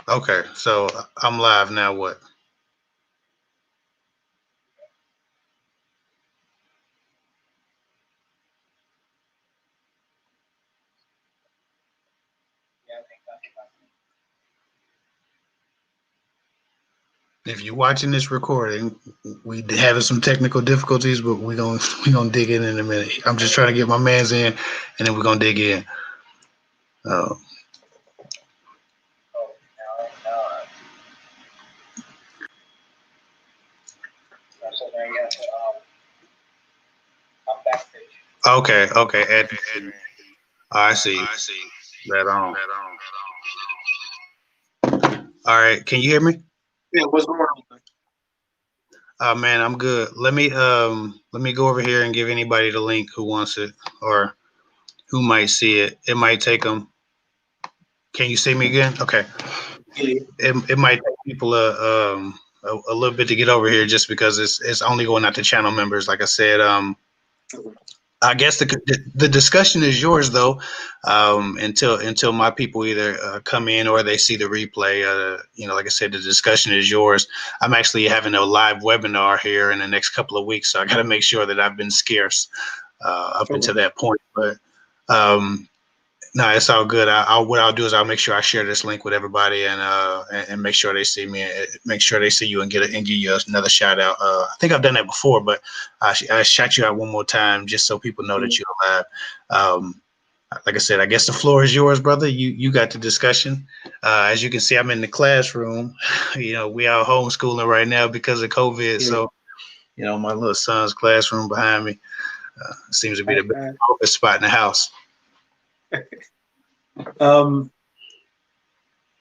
Okay, so I'm live now. What? If you're watching this recording, we having some technical difficulties, but we gonna dig in a minute. I'm just trying to get my man's in, and then we're gonna dig in. Uh, okay, okay. I see. That on. All right, can you hear me? Yeah, what's going on? Man, I'm good. Let me go over here and give anybody the link who wants it or who might see it. It might take them. Can you see me again? Okay. Yeah, It might take people a little bit to get over here just because it's only going out to channel members. Like I said, I guess the discussion is yours though, until my people either come in or they see the replay. Like I said, the discussion is yours. I'm actually having a live webinar here in the next couple of weeks, so I got to make sure that I've been scarce up until that point. But um, no, it's all good. What I'll do is I'll make sure I share this link with everybody and make sure they see me and make sure they see you and give you another shout out. I think I've done that before, but I shout you out one more time just so people know that you're alive. Like I said, I guess the floor is yours, brother. You got the discussion. As you can see, I'm in the classroom. We are homeschooling right now because of COVID. yeah. So, my little son's classroom behind me seems to be the best office spot in the house. Um,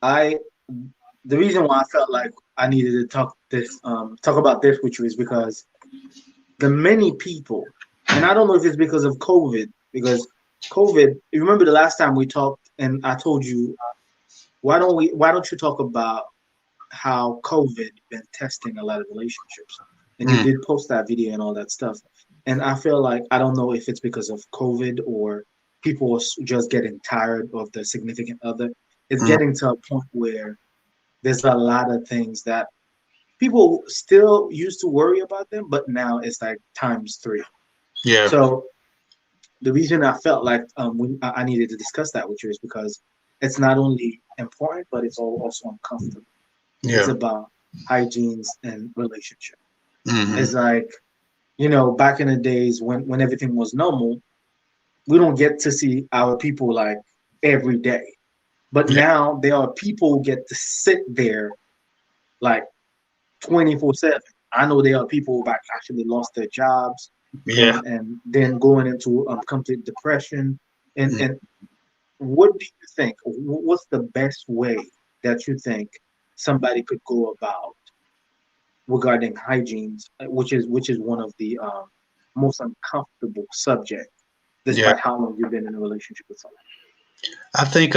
I the reason why I felt like I needed to talk about this with you is because the many people, and I don't know if it's because of COVID, because COVID. You remember the last time we talked, and I told you, why don't you talk about how COVID been testing a lot of relationships, and you Mm, did post that video and all that stuff, and I feel like I don't know if it's because of COVID or people are just getting tired of the significant other. It's mm, getting to a point where there's a lot of things that people still used to worry about them, but now it's like times three. yeah, So the reason I felt like I needed to discuss that with you is because it's not only important, but it's also uncomfortable. It's yeah. about hygienes and relationship. Hmm. It's like, back in the days when everything was normal, we don't get to see our people like every day. But Yeah, now there are people who get to sit there like 24/7. I know there are people who actually lost their jobs yeah. and then going into complete depression. And Mm. and what do you think? What's the best way that you think somebody could go about regarding hygiene, which is one of the most uncomfortable subject, Yeah, despite how long you've been in a relationship with someone. I think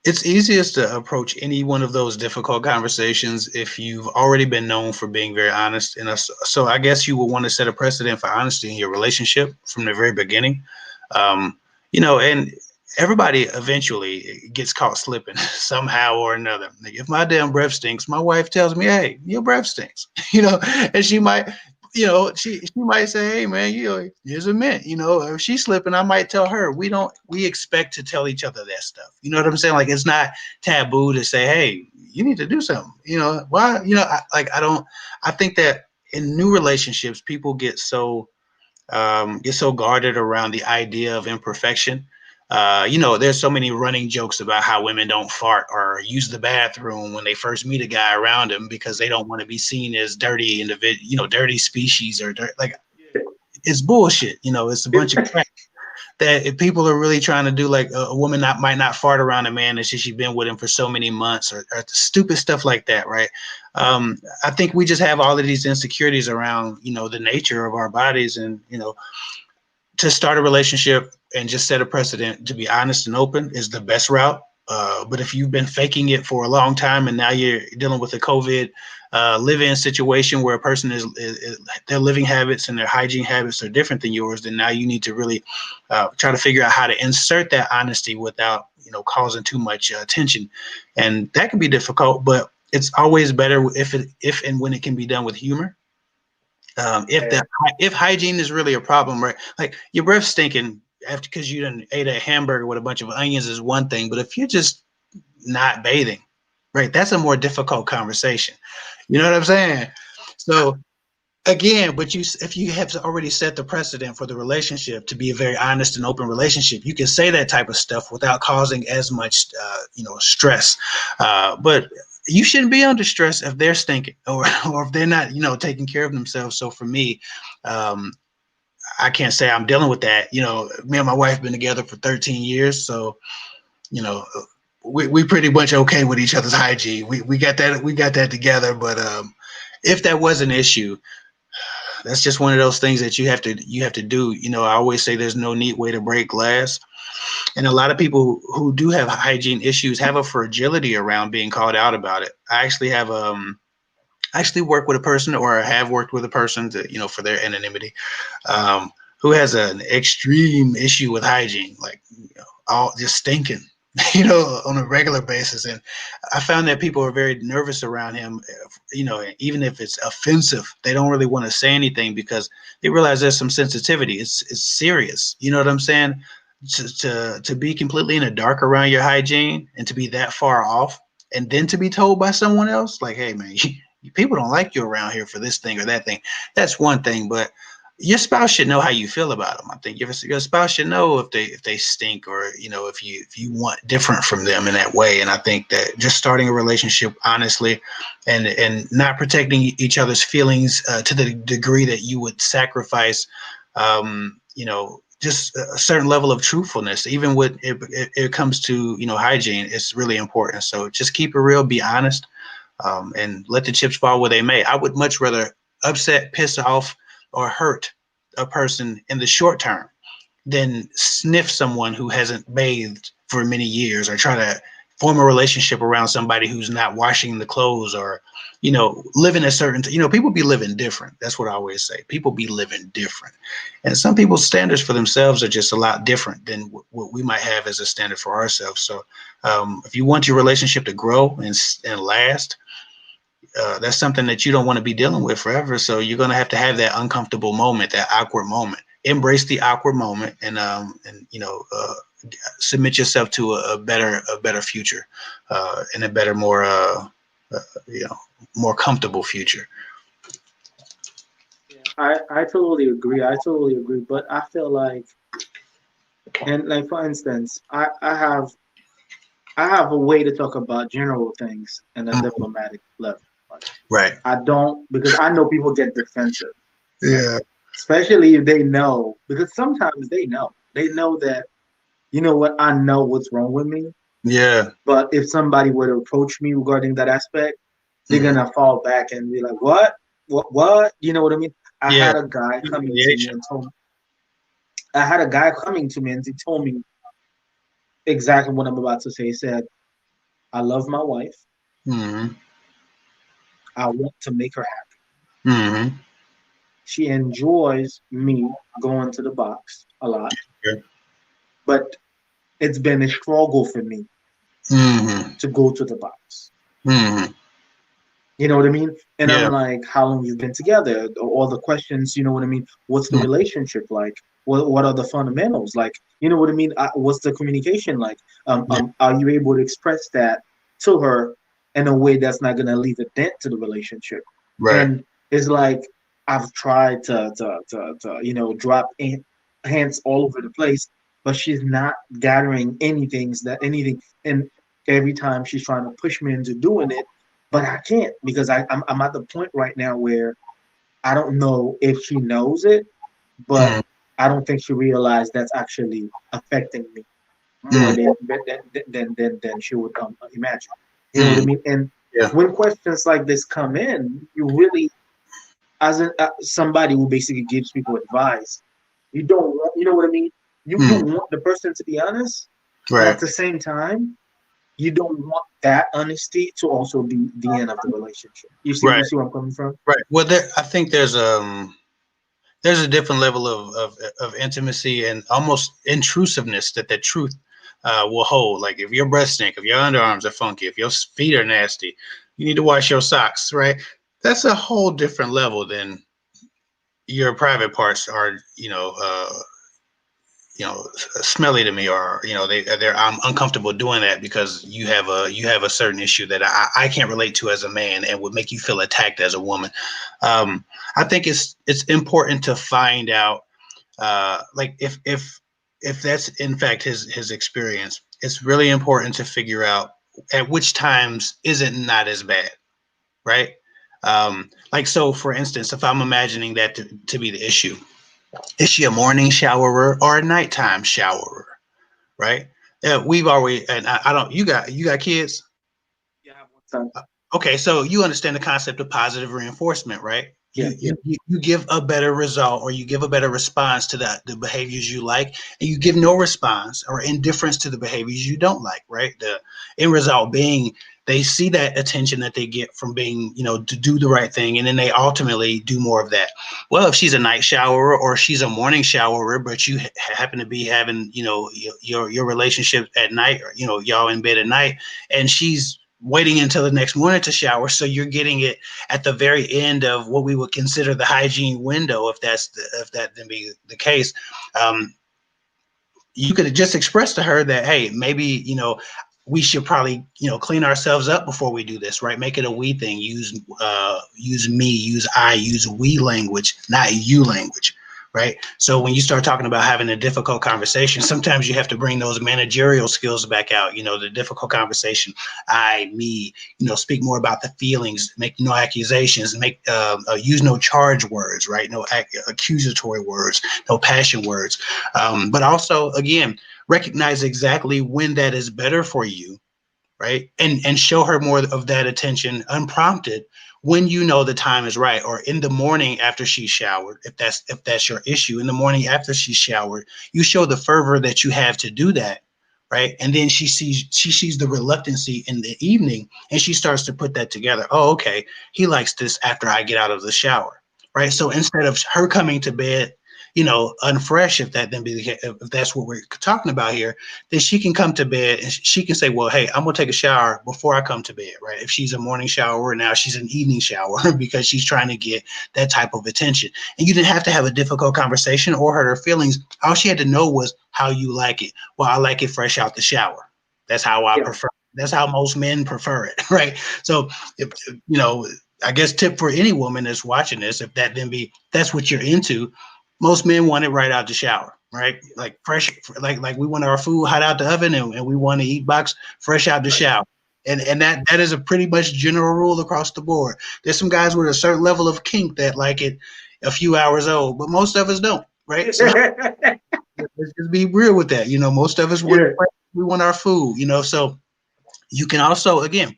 it's easiest to approach any one of those difficult conversations if you've already been known for being very honest. And so I guess you would want to set a precedent for honesty in your relationship from the very beginning. Um, and everybody eventually gets caught slipping somehow or another. Like if my damn breath stinks, my wife tells me, "Hey, your breath stinks," and she might. She might say, "Hey man, here's a mint." If she's slipping, I might tell her. We expect to tell each other that stuff. You know what I'm saying? Like it's not taboo to say, "Hey, you need to do something." Why? I don't. I think that in new relationships, people get so guarded around the idea of imperfection. There's so many running jokes about how women don't fart or use the bathroom when they first meet a guy around them because they don't want to be seen as dirty dirty species or like it's bullshit. It's a bunch of crap that if people are really trying to do, like a woman might not fart around a man and she's been with him for so many months or stupid stuff like that, right? I think we just have all of these insecurities around the nature of our bodies, and to start a relationship and just set a precedent to be honest and open is the best route. But if you've been faking it for a long time and now you're dealing with a COVID live-in situation where a person is their living habits and their hygiene habits are different than yours, then now you need to really try to figure out how to insert that honesty without, causing too much tension. And that can be difficult, but it's always better if and when it can be done with humor. If hygiene is really a problem, right? Like your breath stinking after because you done ate a hamburger with a bunch of onions is one thing, but if you're just not bathing, right, that's a more difficult conversation. You know what I'm saying? So again, but if you have already set the precedent for the relationship to be a very honest and open relationship, you can say that type of stuff without causing as much, stress. But you shouldn't be under stress if they're stinking or if they're not, taking care of themselves. So for me, um, I can't say I'm dealing with that. Me and my wife been together for 13 years, so you know, we pretty much okay with each other's hygiene. We got that together. But if that was an issue, that's just one of those things that you have to do. I always say there's no neat way to break glass, and a lot of people who do have hygiene issues have a fragility around being called out about it. I actually work with a person, or have worked with a person to, for their anonymity, who has an extreme issue with hygiene, like all just stinking, on a regular basis. And I found that people are very nervous around him, even if it's offensive, they don't really want to say anything because they realize there's some sensitivity. It's serious. You know what I'm saying? To be completely in the dark around your hygiene and to be that far off, and then to be told by someone else, like, hey man, people don't like you around here for this thing or that thing. That's one thing, but your spouse should know how you feel about them. I think your spouse should know if they stink, or if you want different from them in that way. And I think that just starting a relationship honestly, and not protecting each other's feelings to the degree that you would sacrifice, just a certain level of truthfulness, even when it comes to hygiene, it's really important. So just keep it real, be honest, and let the chips fall where they may. I would much rather upset, piss off, or hurt a person in the short term than sniff someone who hasn't bathed for many years, or try to form a relationship around somebody who's not washing the clothes, or living a certain people be living different. That's what I always say. People be living different, and some people's standards for themselves are just a lot different than what we might have as a standard for ourselves. So if you want your relationship to grow and last, that's something that you don't want to be dealing with forever. So you're going to have that uncomfortable moment, that awkward moment. Embrace the awkward moment, and submit yourself to a better future, and a better, more comfortable future. I totally agree. I totally agree. But I feel like, and like for instance, I have a way to talk about general things in a diplomatic level. Like, Right. I don't, because I know people get defensive. Yeah. Especially if they know, because sometimes they know. They know that, you know what, I know what's wrong with me. Yeah. But if somebody were to approach me regarding that aspect, they're Mhm. gonna fall back and be like, "What? What? You know what I mean?" I Yeah. had a guy coming to me and told me, I had a guy coming to me and he told me exactly what I'm about to say. He said, "I love my wife. Mm-hmm. I want to make her happy. Mm-hmm. She enjoys me going to the box a lot, Yeah. but it's been a struggle for me Mm-hmm. to go to the box." Mm-hmm. You know what I mean? And I'm Yeah. like, "How long you've been together? All the questions, you know what I mean? What's the Mm-hmm. relationship like? What are the fundamentals like? You know what I mean? What's the communication like? Yeah. Are you able to express that to her in a way that's not gonna leave a dent to the relationship?" Right. And it's like I've tried to drop hints all over the place, but she's not gathering anything. And every time she's trying to push me into doing it, but I can't, because I'm at the point right now where I don't know if she knows it, but Mm-hmm. I don't think she realized that's actually affecting me more Mm-hmm. than she would imagine. You know what I Mm-hmm. mean? And Yeah. when questions like this come in, you really, as somebody who basically gives people advice, you don't want, you know what I mean? You Mm-hmm. want the person to be honest, but at Right. the same time, you don't want that honesty to also be the end of the relationship. You Right. see where I'm coming from? Right. Well, I think there's a different level of intimacy and almost intrusiveness that the truth will hold. Like if your breath stink, if your underarms are funky, if your feet are nasty, you need to wash your socks, right? That's a whole different level than your private parts are, smelly to me, or they're I'm uncomfortable doing that because you have a certain issue that I can't relate to as a man and would make you feel attacked as a woman. I think it's important to find out, like if that's in fact his experience. It's really important to figure out at which times is it not as bad, right? Like, so for instance, if I'm imagining that to be the issue, is she a morning showerer or a nighttime showerer, right? We've always, and I don't, you got kids? Yeah, I have one son. Okay, so you understand the concept of positive reinforcement, right? Yeah, You give a better result, or you give a better response to the behaviors you like, and you give no response or indifference to the behaviors you don't like, right? The end result being they see that attention that they get from being, to do the right thing, and then they ultimately do more of that. Well, if she's a night showerer or she's a morning showerer, but you happen to be having, your relationship at night, or y'all in bed at night, and she's waiting until the next morning to shower, so you're getting it at the very end of what we would consider the hygiene window, if that then be the case. You could have just expressed to her that, hey, maybe we should probably clean ourselves up before we do this, right? Make it a we thing. Use me, use I, use we language, not you language, right? So when you start talking about having a difficult conversation, sometimes you have to bring those managerial skills back out. The difficult conversation, I, me, speak more about the feelings, make no accusations, make use no charge words, right? No accusatory words, no passion words, but also again, recognize exactly when that is better for you, right? And show her more of that attention unprompted when the time is right, or in the morning after she's showered. If that's your issue, in the morning after she's showered, you show the fervor that you have to do that, right? And then she sees the reluctancy in the evening, and she starts to put that together. Oh, okay, he likes this after I get out of the shower, right? So instead of her coming to bed, unfresh, if that then be the case, if that's what we're talking about here, then she can come to bed and she can say, well, hey, I'm gonna take a shower before I come to bed, right? If she's a morning shower, now she's an evening shower because she's trying to get that type of attention. And you didn't have to have a difficult conversation or hurt her feelings. All she had to know was how you like it. Well, I like it fresh out the shower. That's how I yeah, prefer. That's how most men prefer it, right? So, if, I guess tip for any woman that's watching this, if that's what you're into, most men want it right out the shower, right? Like fresh, like we want our food hot out the oven, and we want to eat box fresh out the shower. And that is a pretty much general rule across the board. There's some guys with a certain level of kink that like it a few hours old, but most of us don't, right? So let's just be real with that. Most of us yeah. we want our food, so you can also again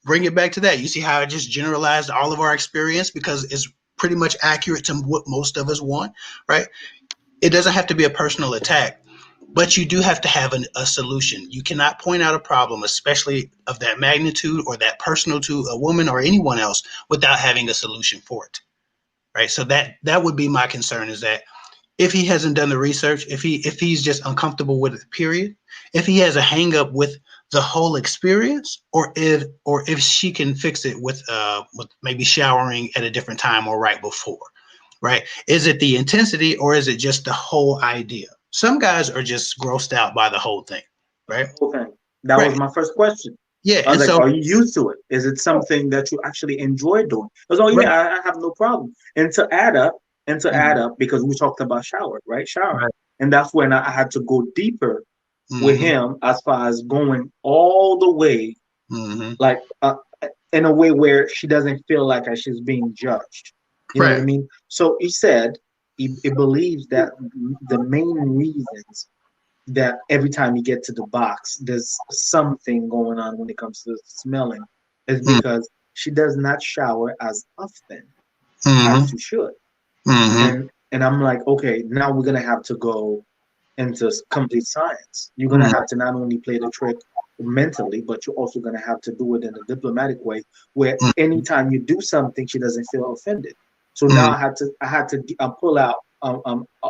bring it back to that. You see how I just generalized all of our experience because it's pretty much accurate to what most of us want, right? It doesn't have to be a personal attack, but you do have to have a solution. You cannot point out a problem, especially of that magnitude or that personal to a woman or anyone else, without having a solution for it, right? So that would be my concern, is that if he hasn't done the research, if he's just uncomfortable with it, period, if he has a hang up with the whole experience, or if she can fix it with maybe showering at a different time or right before, right? Is it the intensity, or is it just the whole idea? Some guys are just grossed out by the whole thing, right? The whole thing. That was Right. my first question. Yeah. I was And like, so, are you used to it? Is it something that you actually enjoy doing? Because, oh right. yeah, I have no problem. And to add up, because we talked about showering, Right. and that's when I had to go deeper with Mm-hmm. him as far as going all the way, Mm-hmm. like in a way where she doesn't feel like she's being judged. You know what I Right. mean? So he said he believes that the main reasons that every time you get to the box, there's something going on when it comes to smelling, is because she does not shower as often as Mm-hmm. she should. Mm-hmm. And I'm like, okay, now we're gonna have to go into complete science. You're gonna Mm-hmm. have to not only play the trick mentally, but you're also going to have to do it in a diplomatic way where Mm, anytime you do something, she doesn't feel offended. So now mm, I had to pull out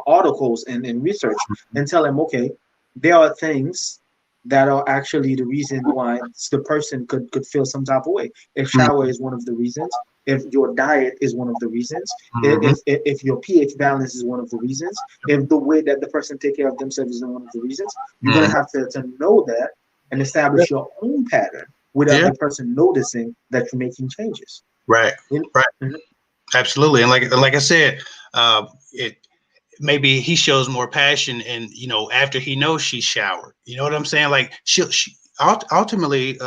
articles and research and tell him, okay, there are things that are actually the reason why the person could feel some type of way. If shower mm, is one of the reasons, if your diet is one of the reasons, mhm. if your pH balance is one of the reasons, if the way that the person take care of themselves is one of the reasons, you're gonna Mhm. have to know that and establish your own pattern without Yeah, the person noticing that you're making changes. right, In- right, mhm. absolutely. And like I said, it maybe he shows more passion, and after he knows she's showered. You know what I'm saying? Like ultimately,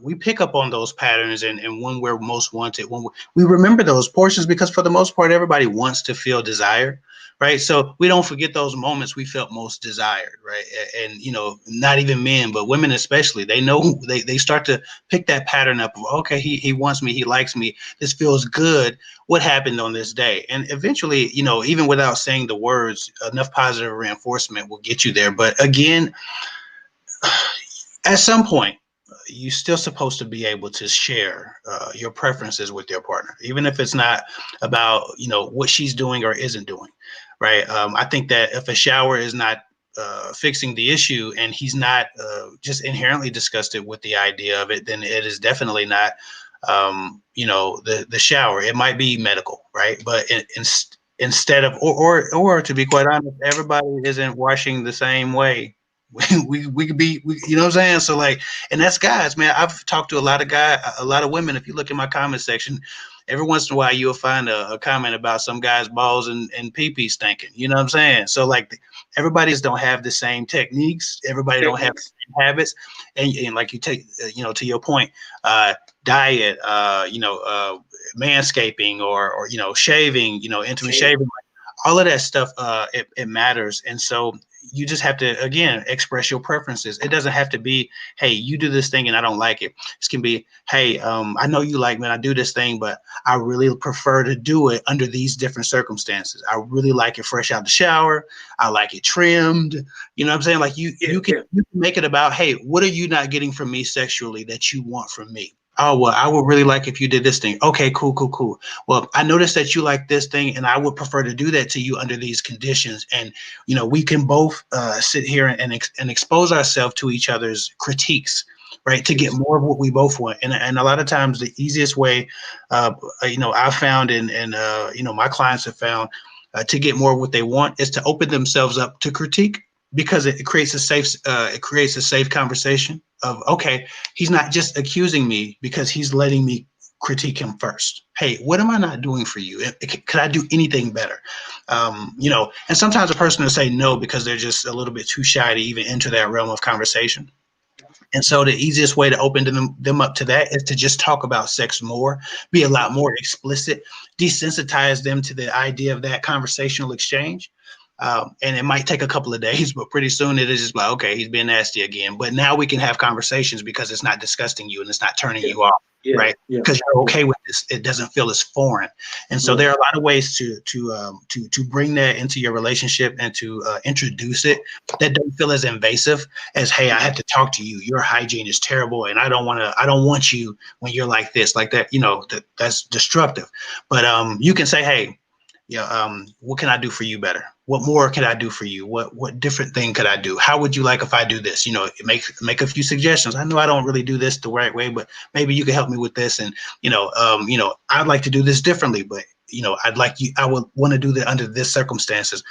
we pick up on those patterns, and when we're most wanted, when we remember those portions, because for the most part, everybody wants to feel desired, right? So we don't forget those moments we felt most desired, right? And not even men, but women especially, they know, they start to pick that pattern up of, okay, he wants me, he likes me, this feels good. What happened on this day? And eventually, even without saying the words, enough positive reinforcement will get you there. But again, at some point, you're still supposed to be able to share your preferences with your partner, even if it's not about what she's doing or isn't doing, right? I think that if a shower is not fixing the issue, and he's not just inherently disgusted with the idea of it, then it is definitely not the shower. It might be medical, right? But instead of, or to be quite honest, everybody isn't washing the same way. We could be, you know what I'm saying? So like, and that's guys, man. I've talked to a lot of women. If you look in my comment section, every once in a while you'll find a comment about some guy's balls and pee-pee stinking. You know what I'm saying? So like, everybody don't have the same techniques. Everybody don't have Techniques. the same habits. And like you take, to your point, diet, manscaping, or shaving, intimate Shame. shaving, all of that stuff, it matters. And so you just have to, again, express your preferences. It doesn't have to be, hey, you do this thing and I don't like it. It can be, hey, I know you like when I do this thing, but I really prefer to do it under these different circumstances. I really like it fresh out the shower. I like it trimmed. You know what I'm saying? Like, you Yeah, you can yeah. you can make it about, hey, what are you not getting from me sexually that you want from me? Oh, well, I would really like if you did this thing. Okay, cool, cool, cool. Well, I noticed that you like this thing, and I would prefer to do that to you under these conditions. And we can both sit here and expose ourselves to each other's critiques, right, to get Yes. more of what we both want. And a lot of times, the easiest way, I've found, and my clients have found, to get more of what they want, is to open themselves up to critique, because it creates a safe conversation of, okay, he's not just accusing me because he's letting me critique him first. Hey, what am I not doing for you? Could I do anything better? And sometimes a person will say no because they're just a little bit too shy to even enter that realm of conversation. And so the easiest way to open them up to that is to just talk about sex more, be a lot more explicit, desensitize them to the idea of that conversational exchange. And it might take a couple of days, but pretty soon it is just like, okay, he's being nasty again. But now we can have conversations because it's not disgusting you and it's not turning Yeah, you off, yeah, right? yeah, Because you're yeah. okay with this. It doesn't feel as foreign. And so Right. there are a lot of ways to bring that into your relationship and to introduce it that don't feel as invasive as, hey, I have to talk to you. Your hygiene is terrible, and I don't want you when you're like this, like that. That's destructive. But you can say, hey, yeah, what can I do for you better? What more can I do for you? What different thing could I do? How would you like if I do this? Make a few suggestions. I know I don't really do this the right way, but maybe you can help me with this. And I'd like to do this differently, but I would want to do that under this circumstances.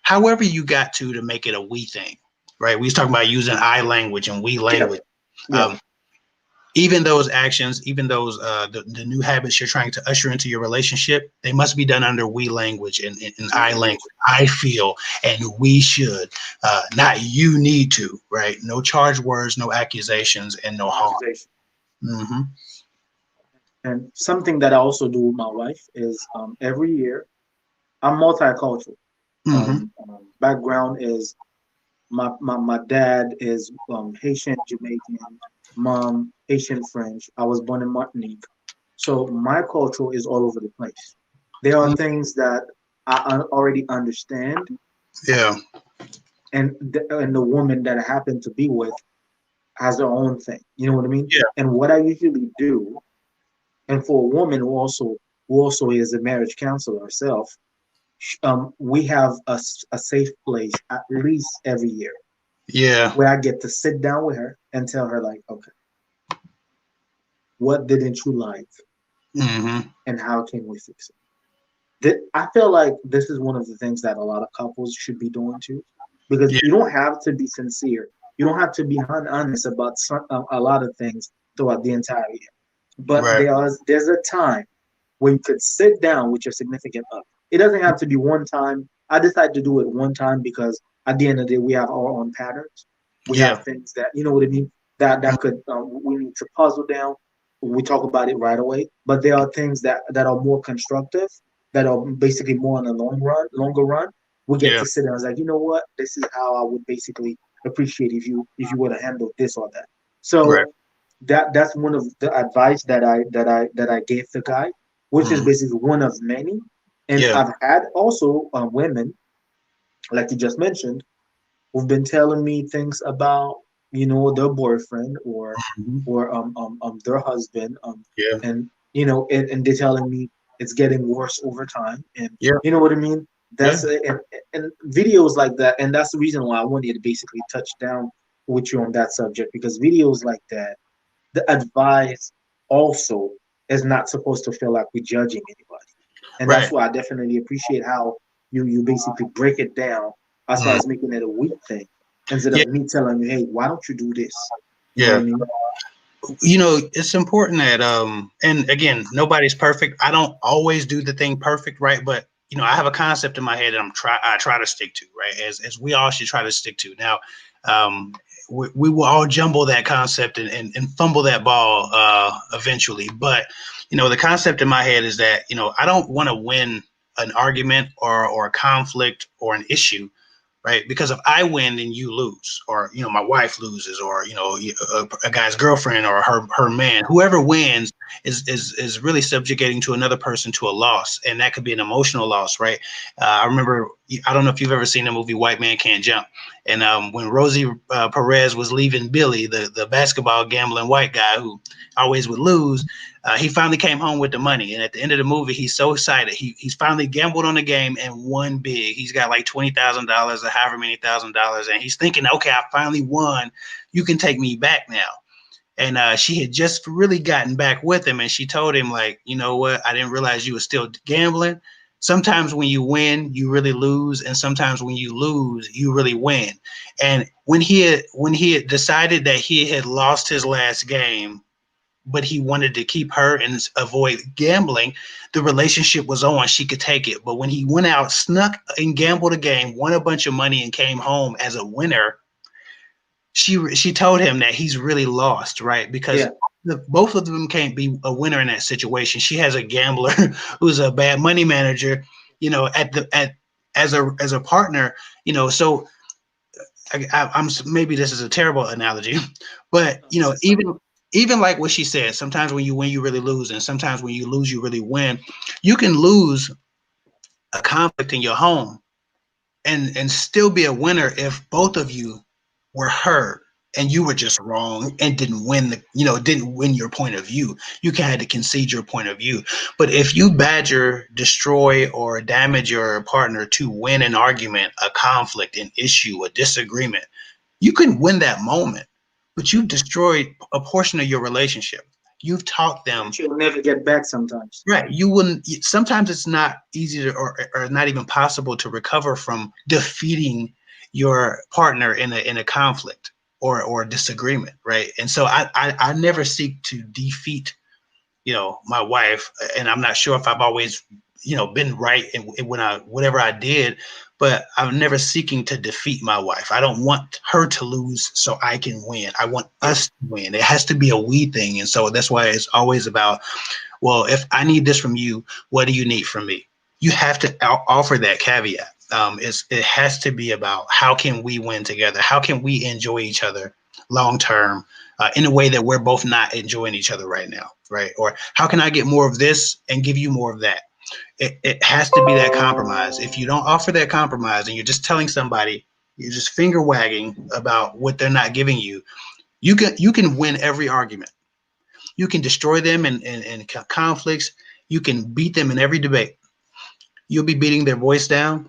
However, you got to make it a we thing, right? We was talking about using I language and we Yeah, language. yeah. Um, Even those actions, even those the new habits you're trying to usher into your relationship, they must be done under we language and We I language. language. I feel and we should, not you need to, right? No charged words, no accusations, and no No harm. accusation. Mm-hmm. And something that I also do with my wife is every year I'm multicultural. Mm-hmm. Background is my dad is Haitian Jamaican, mom Haitian French. I was born in Martinique, so my culture is all over the place. There are things that already understand, Yeah. and the woman that I happen to be with, has her own thing. You know what I mean? Yeah. And what I usually do, and for a woman who also is a marriage counselor herself, we have a safe place at least every year Yeah. where I get to sit down with her and tell her like, okay, what didn't you like, Mm-hmm. and how can we fix it? I feel like this is one of the things that a lot of couples should be doing too, because Yeah. you don't have to be sincere. You don't have to be honest about a lot of things throughout the entire year. But Right. there's a time where you could sit down with your significant other. It doesn't have to be one time. I decided to do it one time because at the end of the day, we have our own patterns. We have Yeah. things that, you know what I mean, that could we need to puzzle down. We talk about it right away. But there are things that are more constructive, that are basically more in the longer run. We get Yeah. to sit down and it's like, you know what, this is how I would basically appreciate if you would have handled this or that. Right. So that's one of the advice that I gave the guy, which is Mm. basically one of many. And Yeah. I've had also women, like you just mentioned, who've been telling me things about, their boyfriend Mhm. or their husband, Yeah. and and they're telling me it's getting worse over time, and Yeah. you know what I mean. Yeah. And videos like that, and that's the reason why I wanted to basically touch down with you on that subject, because videos like that, the advice also is not supposed to feel like we're judging anybody. And that's Right. why I definitely appreciate how you basically break it down as far Mm. as making it a weak thing instead Yeah. of me telling you, hey, why don't you do this? You know what Yeah. I mean? It's important that and again, nobody's perfect. I don't always do the thing perfect, right? But I have a concept in my head that I try to stick to, right? As we all should try to stick to. Now, um we will all jumble that concept and fumble that ball eventually. But the concept in my head is that I don't want to win an argument or a conflict or an issue, right? Because if I win and you lose, or my wife loses, or a guy's girlfriend or her man, whoever wins is really subjugating to another person to a loss, and that could be an emotional loss, right? I remember, I don't know if you've ever seen the movie White Man Can't Jump, and when Rosie Perez was leaving Billy, the basketball gambling white guy who always would lose. He finally came home with the money, and at the end of the movie, he's so excited. He's finally gambled on the game and won big. He's got like $20,000 or however many $1,000, and he's thinking, "Okay, I finally won. You can take me back now." And she had just really gotten back with him, and she told him, like, "You know what? I didn't realize you were still gambling. Sometimes when you win, you really lose, and sometimes when you lose, you really win." And when he had decided that he had lost his last game, but he wanted to keep her and avoid gambling, the relationship was on. She could take it. But when he went out, snuck and gambled a game, won a bunch of money, and came home as a winner, she told him that he's really lost, right? Because Yeah, both of them can't be a winner in that situation. She has a gambler who's a bad money manager, at as a partner, so I'm maybe this is a terrible analogy, but this is fine. even like what she said, sometimes when you win, you really lose, and sometimes when you lose, you really win. You can lose a conflict in your home and still be a winner if both of you were heard and you were just wrong and didn't win your point of view. You had to concede your point of view. But if you badger, destroy, or damage your partner to win an argument, a conflict, an issue, a disagreement, you can win that moment, but you've destroyed a portion of your relationship. You've taught them. That you'll never get back sometimes. Right. You wouldn't. Sometimes it's not easy to, or not even possible to recover from defeating your partner in a conflict or disagreement. Right. And so I never seek to defeat my wife, and I'm not sure if I've always been right in when I whatever I did, but I'm never seeking to defeat my wife. I don't want her to lose so I can win. I want Yeah, us to win. It has to be a we thing, and so that's why it's always about, well, if I need this from you, what do you need from me? You have to offer that caveat. It has to be about how can we win together? How can we enjoy each other long term, in a way that we're both not enjoying each other right now, right? Or how can I get more of this and give you more of that? It has to be that compromise. If you don't offer that compromise and you're just telling somebody, you're just finger wagging about what they're not giving you, You can win every argument. You can destroy them in conflicts. You can beat them in every debate. You'll be beating their voice down.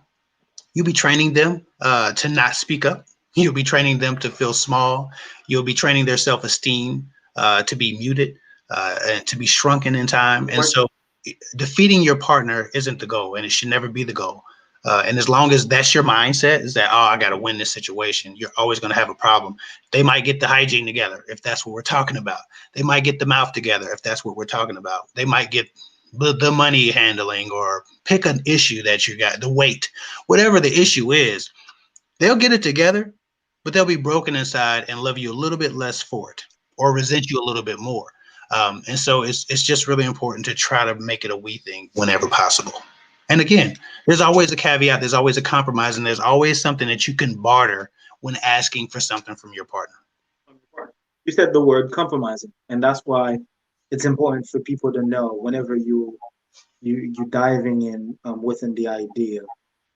You'll be training them to not speak up. You'll be training them to feel small. You'll be training their self-esteem to be muted and to be shrunken in time. And so defeating your partner isn't the goal, and it should never be the goal. And as long as that's your mindset, is that, oh, I got to win this situation, you're always going to have a problem. They might get the hygiene together if that's what we're talking about. They might get the mouth together if that's what we're talking about. They might get the money handling, or pick an issue that you got, the weight, whatever the issue is, they'll get it together, but they'll be broken inside and love you a little bit less for it, or resent you a little bit more. And so it's just really important to try to make it a we thing whenever possible. And again, there's always a caveat, there's always a compromise, and there's always something that you can barter when asking for something from your partner. You said the word compromising, and that's why it's important for people to know whenever you diving in within the idea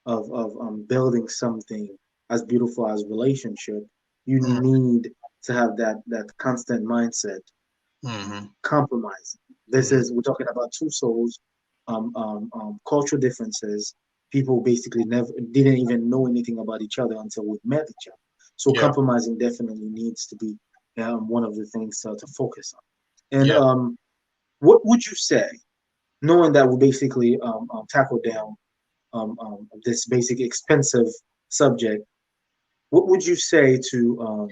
of building something as beautiful as relationship, you Mm, need to have that constant mindset. mhm, Compromising. This mhm. is we're talking about two souls, cultural differences. People basically never didn't even know anything about each other until we met each other. So Yeah, compromising definitely needs to be one of the things to focus on. And yeah. what would you say, knowing that we basically tackled down this basic expensive subject? What would you say to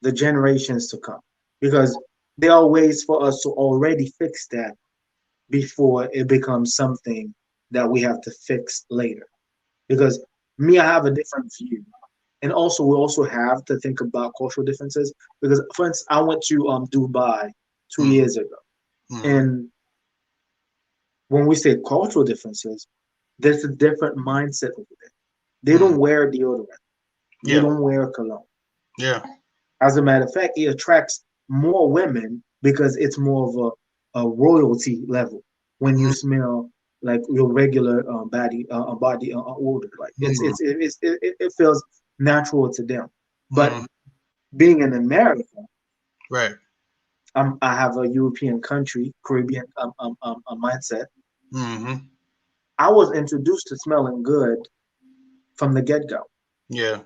the generations to come? Because there are ways for us to already fix that before it becomes something that we have to fix later. Because me, I have a different view. And also, we also have to think about cultural differences. Because, for instance, I went to Dubai two Mhm, years ago. mhm. And when we say cultural differences, there's a different mindset over there. They Mm. don't wear deodorant. They Yeah, don't wear cologne. yeah. As a matter of fact, it attracts more women because it's more of a royalty level when you Mm, smell like your regular body odor. Like mhm, it feels natural to them. But mhm. being in America, Right. I have a European country, Caribbean mindset. Mhm. I was introduced to smelling good from the get go. Yeah.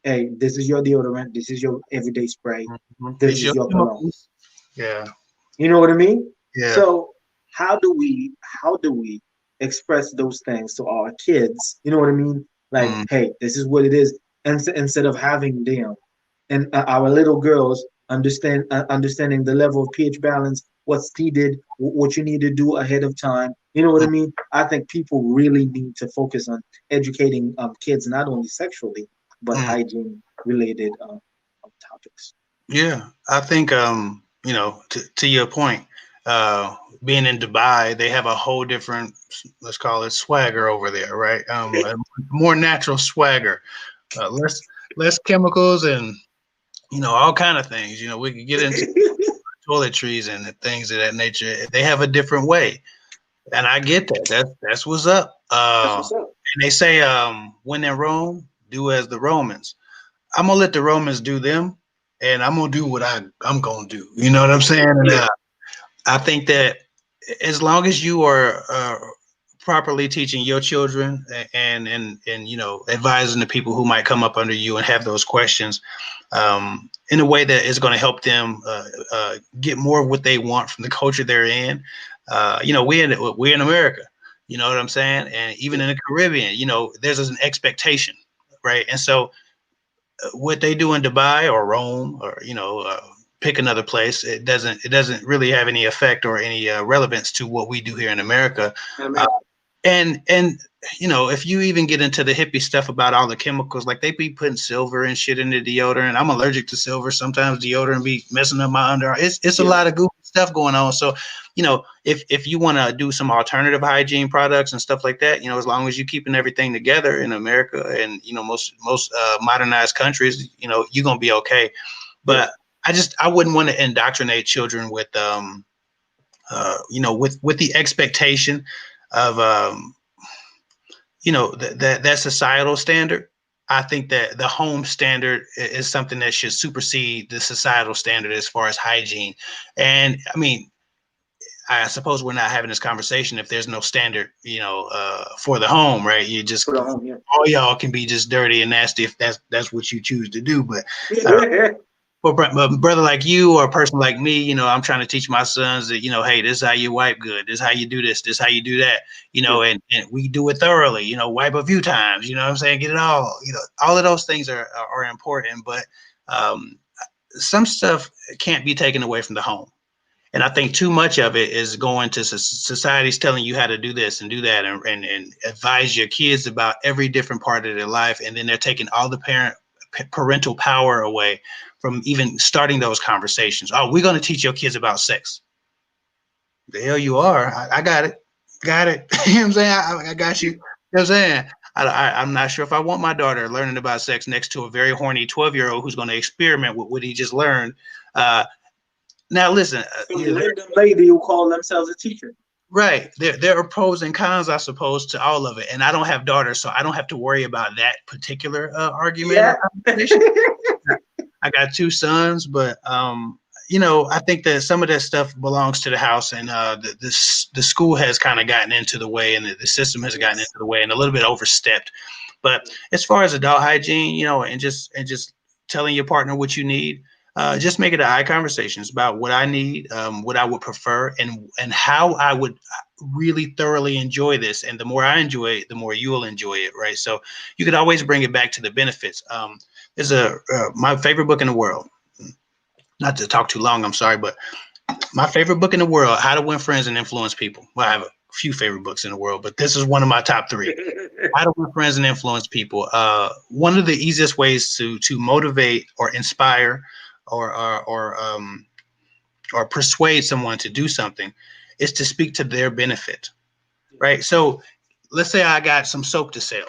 Hey, this is your deodorant. This is your everyday spray. Mhm. This It's is your your cologne. chemicals. Yeah. You know what I mean? Yeah. So how do we express those things to our kids? You know what I mean? Like, Mm, hey, this is what it is. And instead of having them and our little girls understanding the level of pH balance, what's needed, what you need to do ahead of time. You know what I mm. mean? I think people really need to focus on educating kids not only sexually but Mm. hygiene related topics. Yeah. I think to your point, uh being in Dubai, they have a whole different, let's call it, swagger over there, right? A more natural swagger. Less chemicals and all kind of things. We could get into toiletries and things of that nature. They have a different way. And I get that. That's what's up. That's what's up. And they say, when in Rome, do as the Romans. I'm gonna let the Romans do them, and I'm gonna do what I'm gonna do. You know what I'm saying? And Yeah. I think that as long as you are properly teaching your children and advising the people who might come up under you and have those questions, in a way that is going to help them get more of what they want from the culture they're in. We're in America. You know what I'm saying? And even in the Caribbean, there's an expectation, right? And so what they do in Dubai or Rome or pick another place, it doesn't really have any effect or any relevance to what we do here in America. Uh, America. and if you even get into the hippie stuff about all the chemicals, like they be putting silver and shit in the deodorant. I'm allergic to silver. Sometimes deodorant be messing up my underarm. It's a Yeah. lot of goofy stuff going on. So if you want to do some alternative hygiene products and stuff like that, as long as you're keeping everything together in America and most modernized countries, you're gonna be okay. Yeah. But I wouldn't want to indoctrinate children with with the expectation of that societal standard. I think that the home standard is something that should supersede the societal standard as far as hygiene. And I mean, I suppose we're not having this conversation if there's no standard, for the home, right? You For just the home, yeah. all y'all can be just dirty and nasty if that's what you choose to do. But uh, for a brother like you or a person like me, I'm trying to teach my sons that, hey, this is how you wipe good. This is how you do this is how you do that, Yeah. and we do it thoroughly, wipe a few times, you know what I'm saying? Get it all of those things are important, but um, some stuff can't be taken away from the home. And I think too much of it is going to society's telling you how to do this and do that and advise your kids about every different part of their life. And then they're taking all the parental power away from even starting those conversations. Oh, we're going to teach your kids about sex. The hell you are. I got it. Got it. You know what I'm saying? I got you. You know what I'm saying? I'm not sure if I want my daughter learning about sex next to a very horny 12-year-old who's going to experiment with what he just learned. Now, listen, random lady who call themselves a teacher. right. There are pros and cons, I suppose, to all of it. And I don't have daughters, so I don't have to worry about that particular argument. Yeah. I got two sons, but I think that some of that stuff belongs to the house, and the school has kind of gotten into the way, and the system has gotten into the way, and a little bit overstepped. But as far as adult hygiene, and just telling your partner what you need, just make it eye conversations about what I need, what I would prefer, and how I would really thoroughly enjoy this. And the more I enjoy it, the more you will enjoy it, right? So you could always bring it back to the benefits. There's my favorite book in the world. Not to talk too long, I'm sorry, but my favorite book in the world, How to Win Friends and Influence People. Well, I have a few favorite books in the world, but this is one of my top three. How to Win Friends and Influence People. One of the easiest ways to motivate or inspire or persuade someone to do something is to speak to their benefit, right? So let's say I got some soap to sell,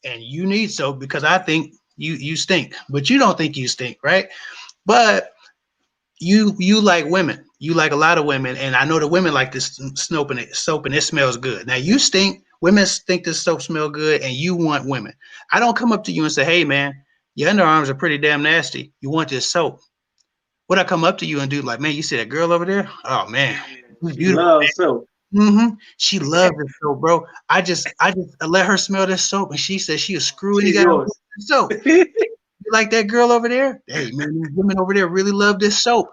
and you need soap because I think you stink, but you don't think you stink, right? But you like women, you like a lot of women, and I know the women like this soap and it smells good. Now you stink, women think this soap smell good, and you want women. I don't come up to you and say, hey man, your underarms are pretty damn nasty, you want this soap. What I come up to you and do, like, man, you see that girl over there? Oh man, she's beautiful. Love soap. She loves this soap, bro. I just let her smell this soap, and she said she a screw any guy with soap. You like that girl over there? Hey man, these women over there really love this soap.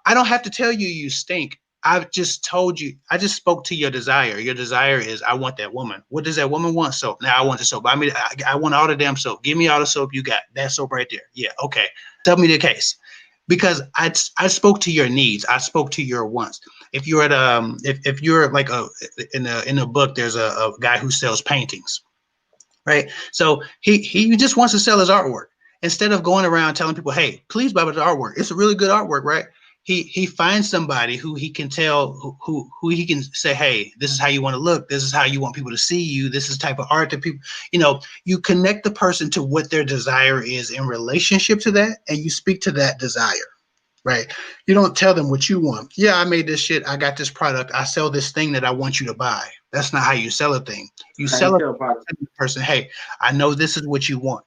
I don't have to tell you you stink. I've just told you. I just spoke to your desire. Your desire is, I want that woman. What does that woman want? Soap. Now I want the soap. I want all the damn soap. Give me all the soap you got. That soap right there. Yeah, okay. Tell me the case. Because I spoke to your needs. I spoke to your wants. If you're at if you're like in a book, there's a guy who sells paintings, right? So he just wants to sell his artwork. Instead of going around telling people, hey, please buy the artwork. It's a really good artwork, right? He finds somebody who he can tell, who he can say, hey, this is how you want to look. This is how you want people to see you. This is the type of art that people, you connect the person to what their desire is in relationship to that, and you speak to that desire, right? You don't tell them what you want. Yeah, I made this shit. I got this product. I sell this thing that I want you to buy. That's not how you sell a thing. You sell a person, hey, I know this is what you want.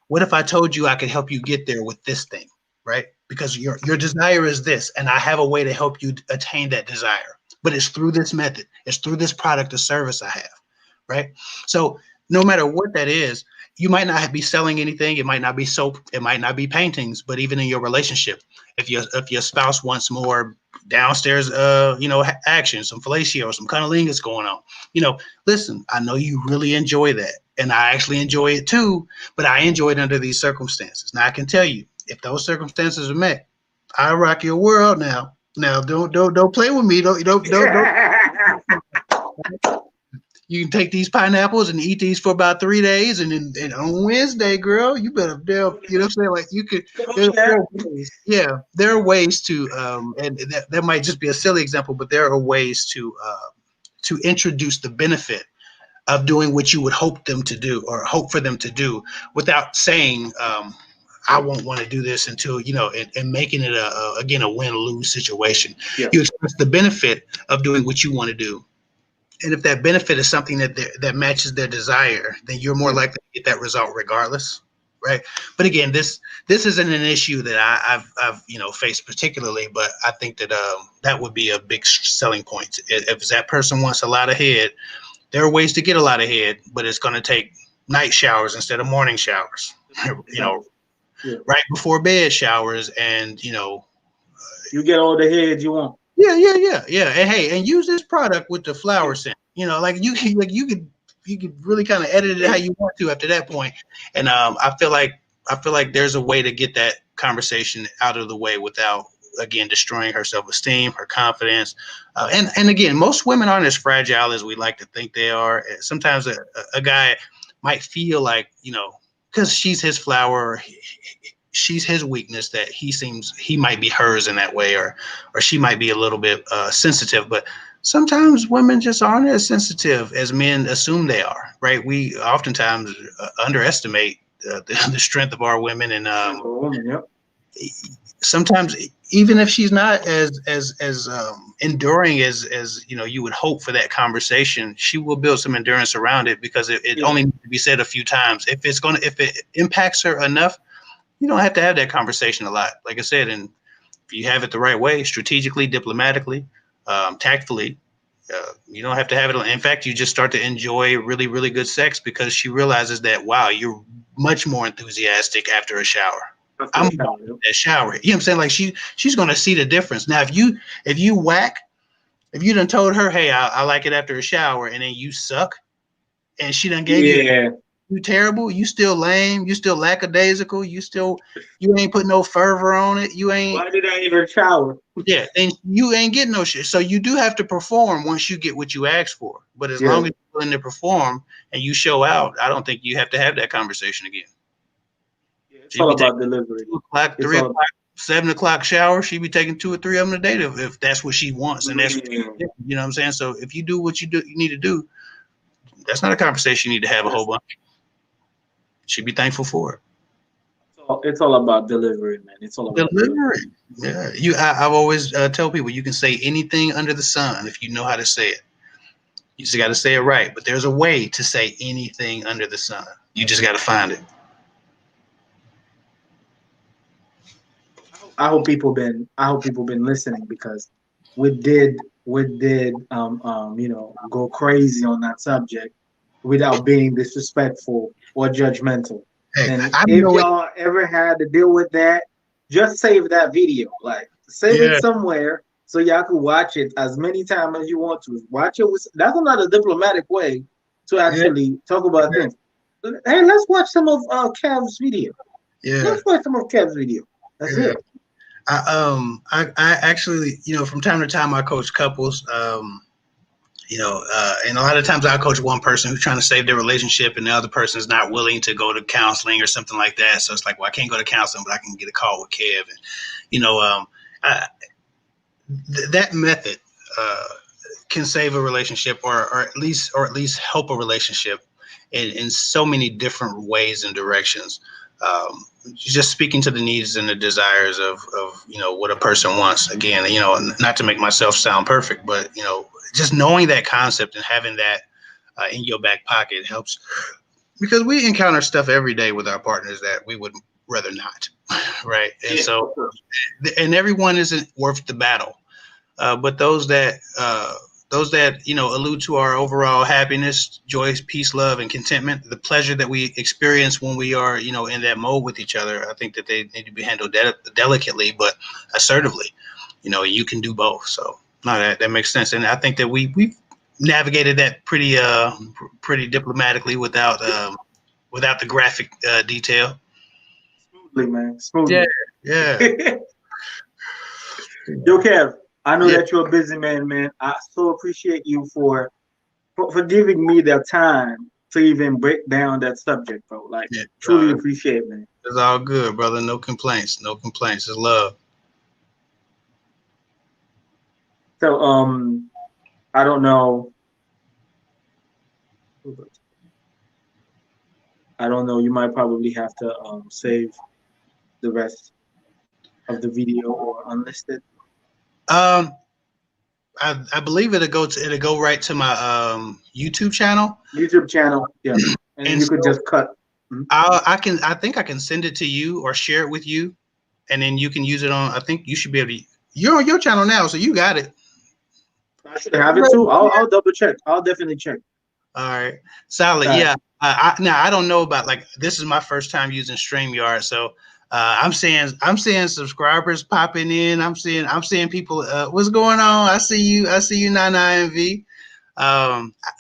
What if I told you I could help you get there with this thing, right? Because your desire is this, and I have a way to help you attain that desire. But it's through this method. It's through this product or service I have, right? So no matter what that is, you might not be selling anything. It might not be soap. It might not be paintings. But even in your relationship, if your spouse wants more downstairs, action, some fellatio, some cunnilingus going on, listen, I know you really enjoy that, and I actually enjoy it too. But I enjoy it under these circumstances. Now I can tell you, if those circumstances are met, I rock your world now. Now don't play with me. Don't. You can take these pineapples and eat these for about 3 days, and then on Wednesday, girl, you better, you know what I'm saying? Like you could, there are ways to, and that might just be a silly example, but there are ways to introduce the benefit of doing what you would hope them to do or hope for them to do without saying, I won't want to do this until, and making it a win-lose situation. Yeah. You express the benefit of doing what you want to do. And if that benefit is something that matches their desire, then you're more likely to get that result regardless. right. But again, this isn't an issue that I've faced particularly, but I think that that would be a big selling point. If that person wants a lot of head, there are ways to get a lot of head, but it's going to take night showers instead of morning showers. you know, Yeah. right before bed showers, and You get all the heads you want. yeah. And hey, and use this product with the flower scent. Like you could really kind of edit it how you want to after that point. And I feel like there's a way to get that conversation out of the way without again destroying her self-esteem, her confidence. And again, most women aren't as fragile as we like to think they are. Sometimes a guy might feel like, because she's his flower, she's his weakness, that he might be hers in that way, or she might be a little bit sensitive. But sometimes women just aren't as sensitive as men assume they are, right? We oftentimes underestimate the strength of our women, and Yep. sometimes even if she's not as enduring as you would hope for that conversation, she will build some endurance around it, because it only needs to be said a few times. If it impacts her enough, you don't have to have that conversation a lot, like I said. And if you have it the right way, strategically, diplomatically, tactfully, you don't have to have it. In fact, you just start to enjoy really, really good sex, because she realizes that, wow, you're much more enthusiastic after a shower. I'm about that shower. You know what I'm saying? Like she's gonna see the difference. Now, if you done told her, hey, I like it after a shower, and then you suck, and she done gave you terrible, you still lame, you still lackadaisical, you ain't put no fervor on it. You ain't. Why did I even shower? Yeah, and you ain't getting no shit. So you do have to perform once you get what you asked for. But as long as you're willing to perform and you show out, I don't think you have to have that conversation again. It's all about delivery. 2 o'clock, 3 o'clock, 7 o'clock shower. She be taking 2 or 3 of them a day if that's what she wants, and that's you know what I'm saying. So if you do what you need to do, that's not a conversation you need to have a whole bunch. She'd be thankful for it. It's all about delivery, man. It's all about delivery. Yeah, I've always tell people, you can say anything under the sun if you know how to say it. You just got to say it right. But there's a way to say anything under the sun. You just got to find it. I hope people been listening, because we did go crazy on that subject without being disrespectful or judgmental. Hey, and if y'all ever had to deal with that, just save that video. Like, save it somewhere so y'all can watch it as many times as you want to. Watch it. That's another diplomatic way to actually talk about things. Hey, let's watch some of Kev's video. Let's watch some of Kev's video. That's it. I actually, from time to time I coach couples, and a lot of times I coach one person who's trying to save their relationship, and the other person is not willing to go to counseling or something like that. So it's like, well, I can't go to counseling, but I can get a call with Kev. And, that method can save a relationship, or at least help a relationship in so many different ways and directions. Just speaking to the needs and the desires of what a person wants. Again, not to make myself sound perfect, but just knowing that concept and having that in your back pocket helps, because we encounter stuff every day with our partners that we would rather not, right? And so, and everyone isn't worth the battle, but those that allude to our overall happiness, joy, peace, love, and contentment, the pleasure that we experience when we are, in that mode with each other, I think that they need to be handled delicately, but assertively. You can do both. So no, that makes sense. And I think that we've navigated that pretty diplomatically without the graphic detail. Smoothly, man. Smoothly. Yeah. Yo, Kev, I know that you're a busy man. I so appreciate you for giving me the time to even break down that subject, bro. Like, truly appreciate it, man. It's all good, brother. No complaints. No complaints. It's love. So, I don't know. You might probably have to save the rest of the video or unlisted. I believe it'll go right to my YouTube channel. Yeah, and you could just cut I think I can send it to you or share it with you, and then you can use it on. I think you should be able to. You're on your channel now, so you got it. I should have it too. I'll double check. I'll definitely check. All right, solid. All right. Yeah. Now I don't know about, like, this is my first time using StreamYard, so I'm seeing subscribers popping in. I'm seeing people. What's going on? I see you, Nana and V.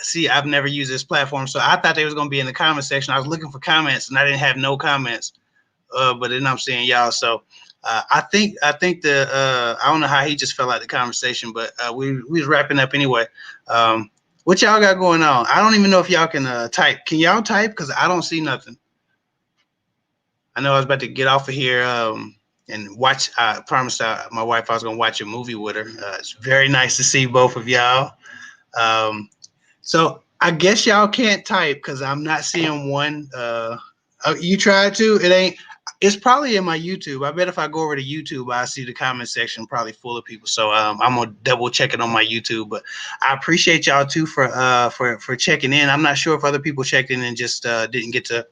See, I've never used this platform, so I thought they was gonna be in the comment section. I was looking for comments, and I didn't have no comments. But then I'm seeing y'all. So I think the I don't know how he just fell out the conversation, but we was wrapping up anyway. What y'all got going on? I don't even know if y'all can type. Can y'all type? Because I don't see nothing. I know I was about to get off of here and watch. I promised my wife I was gonna watch a movie with her. It's very nice to see both of y'all. So I guess y'all can't type because I'm not seeing one. You tried to? It ain't. It's probably in my YouTube. I bet if I go over to YouTube, I see the comment section probably full of people. So I'm gonna double check it on my YouTube. But I appreciate y'all too for checking in. I'm not sure if other people checked in and just didn't get to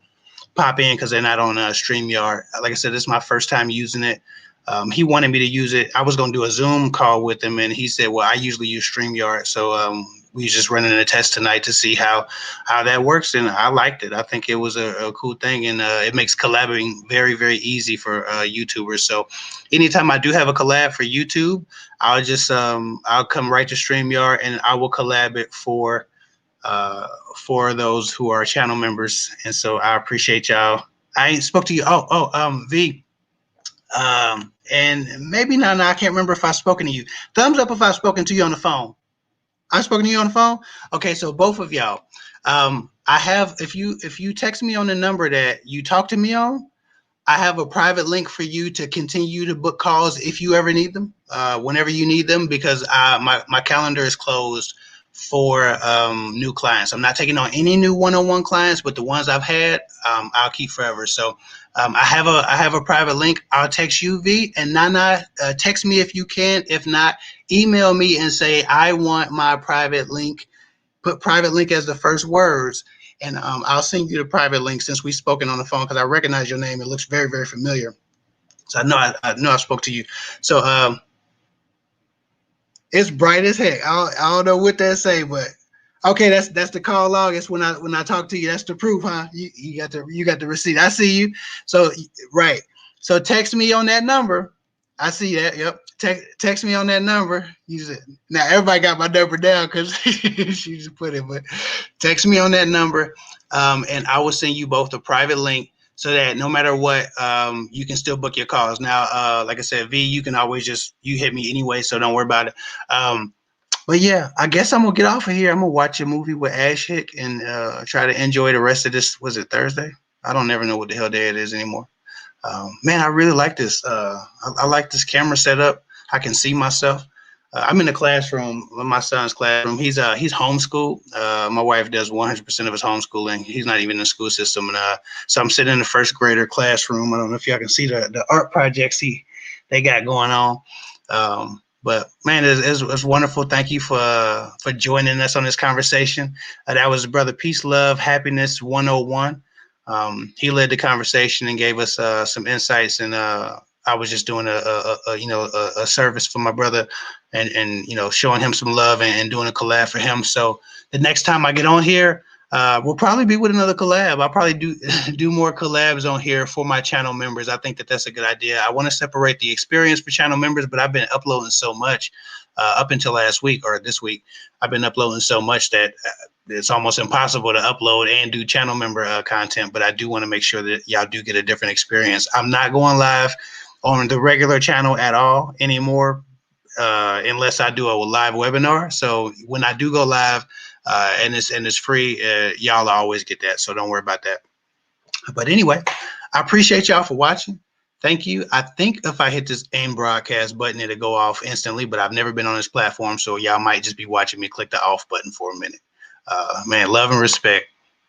pop in because they're not on StreamYard. Like I said, this is my first time using it. He wanted me to use it. I was going to do a Zoom call with him, and he said, well, I usually use StreamYard. So we was just running a test tonight to see how that works, and I liked it. I think it was a cool thing, and it makes collaborating very, very easy for YouTubers. So anytime I do have a collab for YouTube, I'll come right to StreamYard, and I will collab it for those who are channel members. And so I appreciate y'all. I ain't spoke to you. V. And maybe now I can't remember if I've spoken to you. Thumbs up if I've spoken to you on the phone. I've spoken to you on the phone. Okay, so both of y'all. I have, if you text me on the number that you talk to me on, I have a private link for you to continue to book calls if you ever need them, whenever you need them, because my calendar is closed for new clients. I'm not taking on any new one-on-one clients, but the ones I've had, I'll keep forever. So I have a private link. I'll text you, V, and Nana, text me if you can. If not, email me and say I want my private link. Put private link as the first words, and I'll send you the private link since we've spoken on the phone because I recognize your name. It looks very, very familiar. So I know I spoke to you. So it's bright as heck. I don't know what that say, but okay, that's the call log. It's when I talk to you. That's the proof, huh? You got the receipt. I see you. So right. So text me on that number. I see that. Yep. Text me on that number. Use it. Now everybody got my number down because she just put it. But text me on that number, and I will send you both a private link so that no matter what, you can still book your calls. Now, like I said, V, you can always you hit me anyway, so don't worry about it. But yeah, I guess I'm gonna get off of here. I'm gonna watch a movie with Ash Hick and try to enjoy the rest of this. Was it Thursday? I don't ever know what the hell day it is anymore. Man, I really like this. I like this camera setup. I can see myself. I'm in the classroom, my son's classroom. He's homeschooled. My wife does 100% of his homeschooling. He's not even in the school system, and so I'm sitting in the first grader classroom. I don't know if y'all can see the art projects they got going on. But man, it's wonderful. Thank you for joining us on this conversation. That was Brother Peace, Love, Happiness 101. He led the conversation and gave us some insights, and I was just doing a service for my brother, and showing him some love and doing a collab for him. So the next time I get on here, we'll probably be with another collab. I'll probably do more collabs on here for my channel members. I think that's a good idea. I want to separate the experience for channel members, but I've been uploading so much up until last week or this week. I've been uploading so much that it's almost impossible to upload and do channel member content. But I do want to make sure that y'all do get a different experience. I'm not going live on the regular channel at all anymore, unless I do a live webinar. So when I do go live, and it's free, y'all always get that. So don't worry about that. But anyway, I appreciate y'all for watching. Thank you. I think if I hit this aim broadcast button, it'll go off instantly, but I've never been on this platform, so y'all might just be watching me click the off button for a minute. Man, love and respect.